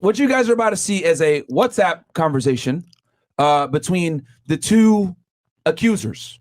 what you guys are about to see is a WhatsApp conversation between the two accusers.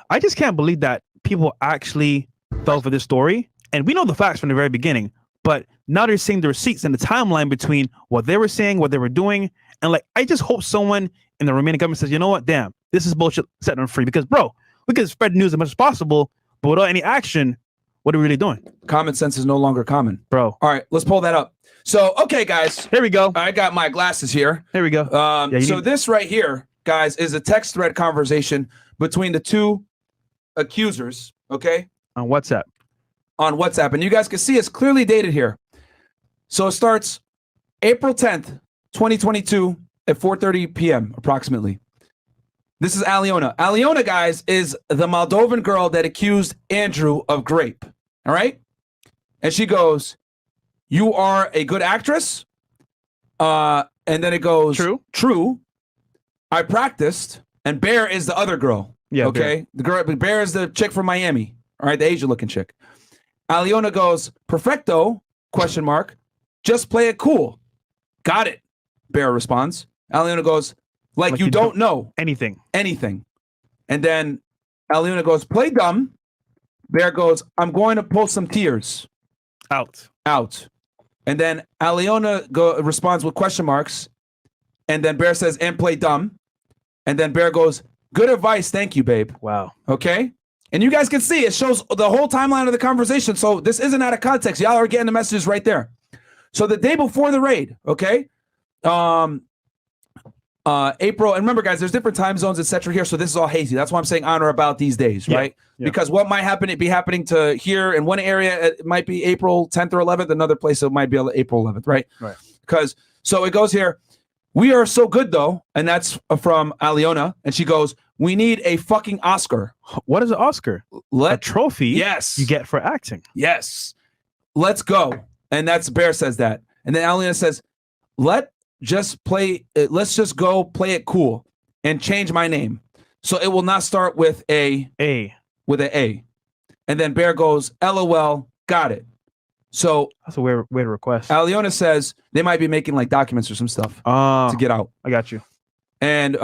I just can't believe that people actually fell for this story. And we know the facts from the very beginning, but now they're seeing the receipts and the timeline between what they were saying, what they were doing. And like, I just hope someone in the Romanian government says, you know what, damn, this is bullshit, set them free. Because, bro, we can spread news as much as possible, but without any action, what are we really doing? Common sense is no longer common. Bro. All right, let's pull that up. So, okay, guys. Here we go. I got my glasses here. Here we go. So this right here, guys, is a text thread conversation between the two accusers, okay? On WhatsApp. On WhatsApp. And you guys can see it's clearly dated here. So it starts April 10th, 2022 at 4:30 p.m. approximately. This is Aliona. Aliona, guys, is the Moldovan girl that accused Andrew of grape. All right? And she goes, you are a good actress. And then it goes, True. I practiced. And Bear is the other girl. Yeah. Okay. Bear is the chick from Miami. All right, the Asian looking chick. Aliona goes, perfecto, ? Just play it cool. Got it. Bear responds. Aliona goes, like you don't know anything. And then Aliona goes, play dumb. Bear goes, I'm going to pull some tears. Out. And then Aliona responds with ? And then Bear says, and play dumb. And then Bear goes, good advice. Thank you, babe. Wow. Okay. And you guys can see it shows the whole timeline of the conversation. So this isn't out of context. Y'all are getting the messages right there. So the day before the raid, okay? April, and remember, guys, there's different time zones, etc. here, so this is all hazy. That's why I'm saying on or about these days, right? Yeah. Because what might be happening to here in one area, it might be April 10th or 11th. Another place, it might be April 11th, right? Right. Because, so it goes here, we are so good, though, and that's from Aliona, and she goes, we need a fucking Oscar. What is an Oscar? A trophy yes. You get for acting. Yes. Let's go. And that's Bear says that. And then Aliona says, let's just go play it cool and change my name. So it will not start with with an A. And then Bear goes, LOL, got it. So that's a weird request. Aliona says they might be making like documents or some stuff to get out. I got you. And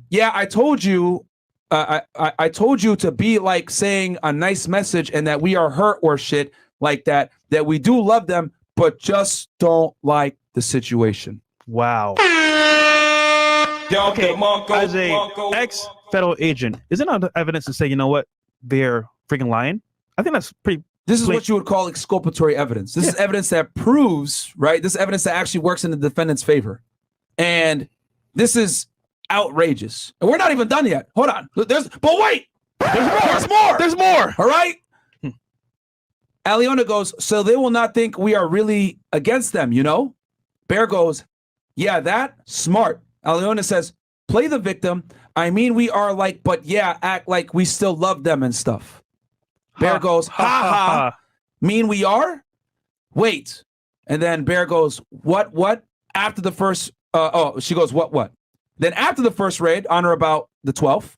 yeah, I told you I told you to be like saying a nice message and that we are hurt or shit like that we do love them, but just don't like the situation. Wow. Okay, as a ex-federal agent, isn't there evidence to say, you know what, they're freaking lying? I think that's pretty. This is what you would call exculpatory evidence. This is evidence that proves, right? This is evidence that actually works in the defendant's favor. And this is outrageous. And we're not even done yet. Hold on. There's more. All right? Aliona goes, so they will not think we are really against them, you know? Bear goes, yeah, that smart. Aliona says, play the victim. I mean, we are like, but yeah, act like we still love them and stuff. Bear goes, ha ha. Mean we are? Wait. And then Bear goes, what? After the first, she goes, what? Then after the first raid, on or about the 12th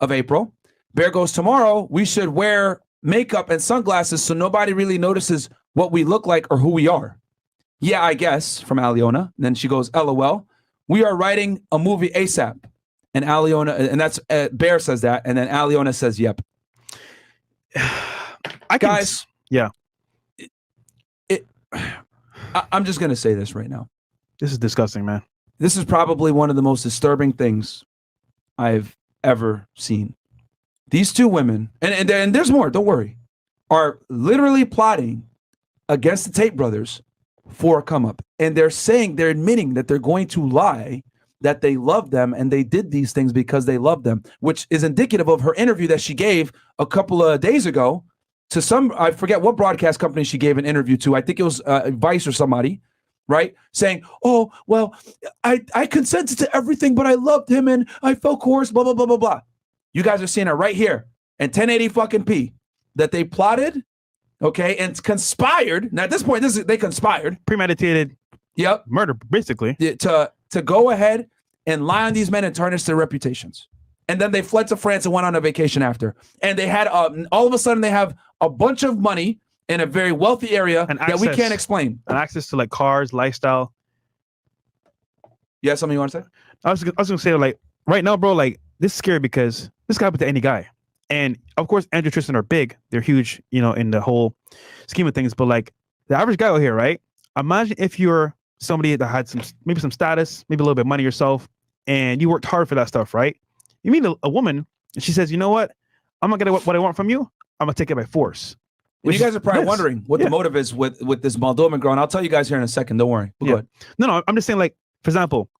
of April, Bear goes, tomorrow we should wear makeup and sunglasses so nobody really notices what we look like or who we are. Yeah, I guess, from Aliona. And then she goes, LOL. We are writing a movie ASAP. And Aliona, and that's Bear says that, and then Aliona says, yep. Guys, yeah. I'm just gonna say this right now. This is disgusting, man. This is probably one of the most disturbing things I've ever seen. These two women, and there's more, don't worry, are literally plotting against the Tate brothers for a come up. And they're admitting that they're going to lie, that they love them and they did these things because they love them, which is indicative of her interview that she gave a couple of days ago to I forget what broadcast company she gave an interview to. I think it was Vice or somebody, right? Saying, oh, well, I consented to everything, but I loved him and I felt coerced, blah, blah, blah, blah, blah. You guys are seeing it right here in 1080 fucking P that they plotted, okay, and conspired. Now at this point, they conspired. Premeditated murder, basically. To go ahead and lie on these men and tarnish their reputations. And then they fled to France and went on a vacation after. And they had, all of a sudden, they have a bunch of money in a very wealthy area that we can't explain. And access to like cars, lifestyle. You have something you want to say? I was gonna say, like, right now, bro, like, this is scary because this could happen to any guy. And of course, Andrew and Tristan are big. They're huge, you know, in the whole scheme of things. But like the average guy out here, right? Imagine if you're somebody that had maybe some status, maybe a little bit of money yourself, and you worked hard for that stuff, right? You meet a woman, and she says, you know what? I'm not gonna get what I want from you. I'm gonna take it by force. And you guys are probably wondering what the motive is with this Moldovan girl. And I'll tell you guys here in a second. Don't worry. Go ahead. No, I'm just saying, like, for example,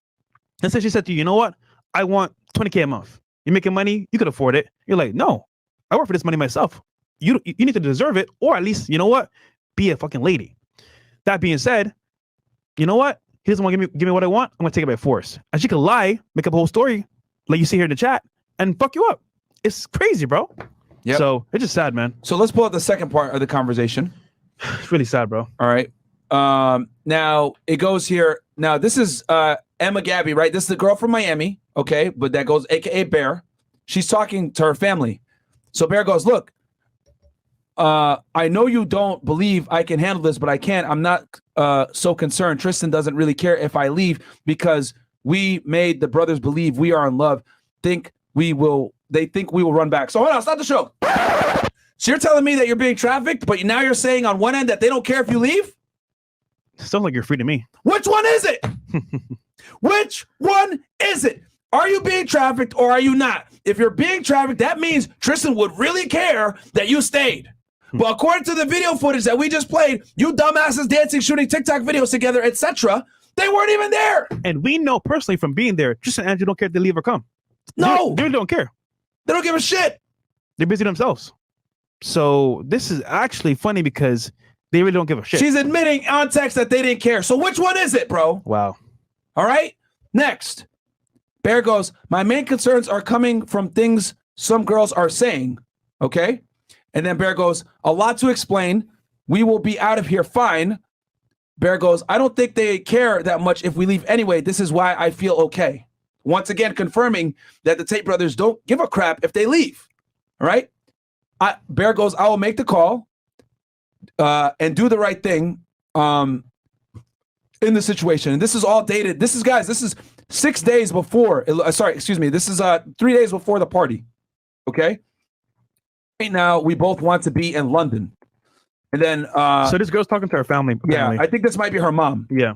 let's say she said to you, you know what? I want 20K a month. You're making money. You could afford it. You're like, no, I work for this money myself. You need to deserve it, or at least, you know what? Be a fucking lady. That being said, you know what? He doesn't want to give me what I want. I'm gonna take it by force. And she could lie, make up a whole story, like you see here in the chat, and fuck you up. It's crazy, bro. Yeah. So it's just sad, man. So let's pull out the second part of the conversation. It's really sad, bro. All right. Now it goes here. Now this is Emma Gabby, right? This is the girl from Miami. Okay, but that goes AKA Bear. She's talking to her family. So Bear goes, look, I know you don't believe I can handle this, but I can. I'm not so concerned. Tristan doesn't really care if I leave because we made the brothers believe we are in love. They think we will run back. So hold on, stop the show. So you're telling me that you're being trafficked, but now you're saying on one end that they don't care if you leave? Sounds like you're free to me. Which one is it? Which one is it? Are you being trafficked or are you not? If you're being trafficked, that means Tristan would really care that you stayed. But according to the video footage that we just played, you dumbasses dancing, shooting TikTok videos together, etc., they weren't even there. And we know personally from being there, Tristan and Andrew don't care if they leave or come. No. They really don't care. They don't give a shit. They're busy themselves. So this is actually funny because they really don't give a shit. She's admitting on text that they didn't care. So which one is it, bro? Wow. All right. Next. Bear goes, my main concerns are coming from things some girls are saying. Okay. And then Bear goes, a lot to explain. We will be out of here fine. Bear goes, I don't think they care that much if we leave anyway. This is why I feel okay. Once again, confirming that the Tate brothers don't give a crap if they leave. All right. Bear goes, I will make the call and do the right thing in the situation. And this is all dated. This is 6 days before. This is 3 days before the party. Okay. Right now, we both want to be in London. And then so this girl's talking to her family. Apparently. Yeah, I think this might be her mom. Yeah.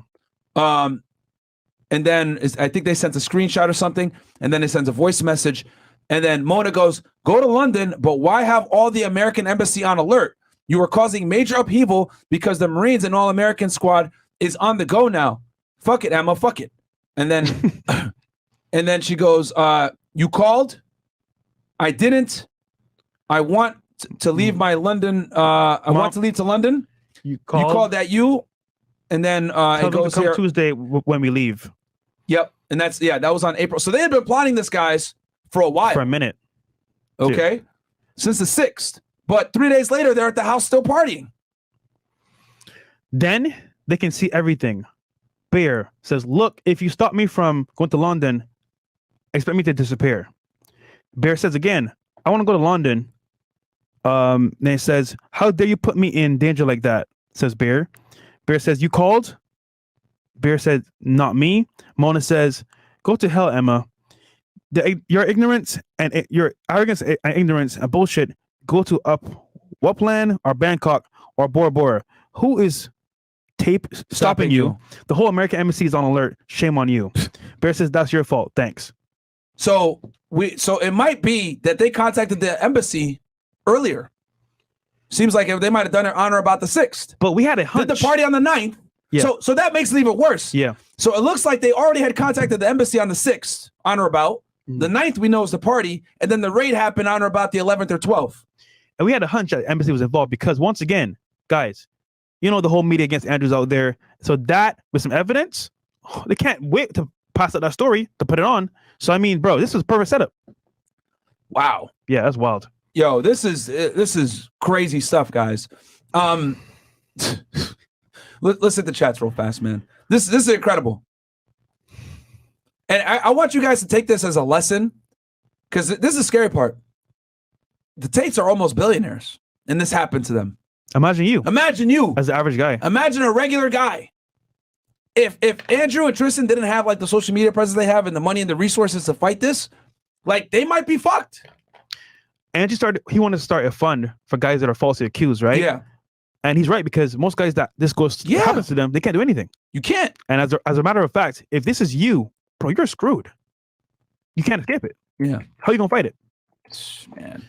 And then I think they sent a screenshot or something, and then it sends a voice message. And then Mona goes, go to London, but why have all the American embassy on alert? You are causing major upheaval because the Marines and All-American squad is on the go now. Fuck it, Emma, fuck it. And then and then she goes, you called? I didn't. I want to leave my London. I want to leave to London. You called? You called that you? And then it goes come here. Tuesday when we leave. Yep. And that was on April. So they had been plotting this, guys, for a while. For a minute. Okay. Dude. Since the 6th. But 3 days later, they're at the house still partying. Then they can see everything. Bear says, look, if you stop me from going to London, expect me to disappear. Bear says again, I want to go to London. Then it says, how dare you put me in danger like that? Says Bear. Bear says, you called? Bear said, not me. Mona says, go to hell, Emma. Your ignorance and your arrogance and ignorance and bullshit go to Upland or Bangkok or Bora Bora. Who is Tate stopping you? The whole American embassy is on alert. Shame on you. Bear says, that's your fault. Thanks. So it might be that they contacted the embassy earlier. Seems like they might have done it on or about the 6th. But we had a hunch. Did the party on the 9th. Yeah. So that makes it even worse. Yeah. So it looks like they already had contacted the embassy on the 6th, on or about. The 9th we know is the party, and then the raid happened on or about the 11th or 12th. And we had a hunch that the embassy was involved because once again, guys, you know the whole media against Andrews out there. So that with some evidence, they can't wait to pass out that story to put it on. So I mean, bro, this was a perfect setup. Wow. Yeah, that's wild. Yo, this is crazy stuff, guys. Let's hit the chats real fast, man. This is incredible. And I want you guys to take this as a lesson, because this is the scary part. The Tates are almost billionaires, and this happened to them. Imagine you. Imagine you. As the average guy. Imagine a regular guy. if Andrew and Tristan didn't have like the social media presence they have and the money and the resources to fight this, like they might be fucked. And he wanted to start a fund for guys that are falsely accused, right? Yeah. And he's right, because most guys that this happens to them, they can't do anything. You can't. And as a matter of fact, if this is you, bro, you're screwed. You can't escape it. Yeah. How are you gonna fight it? Man.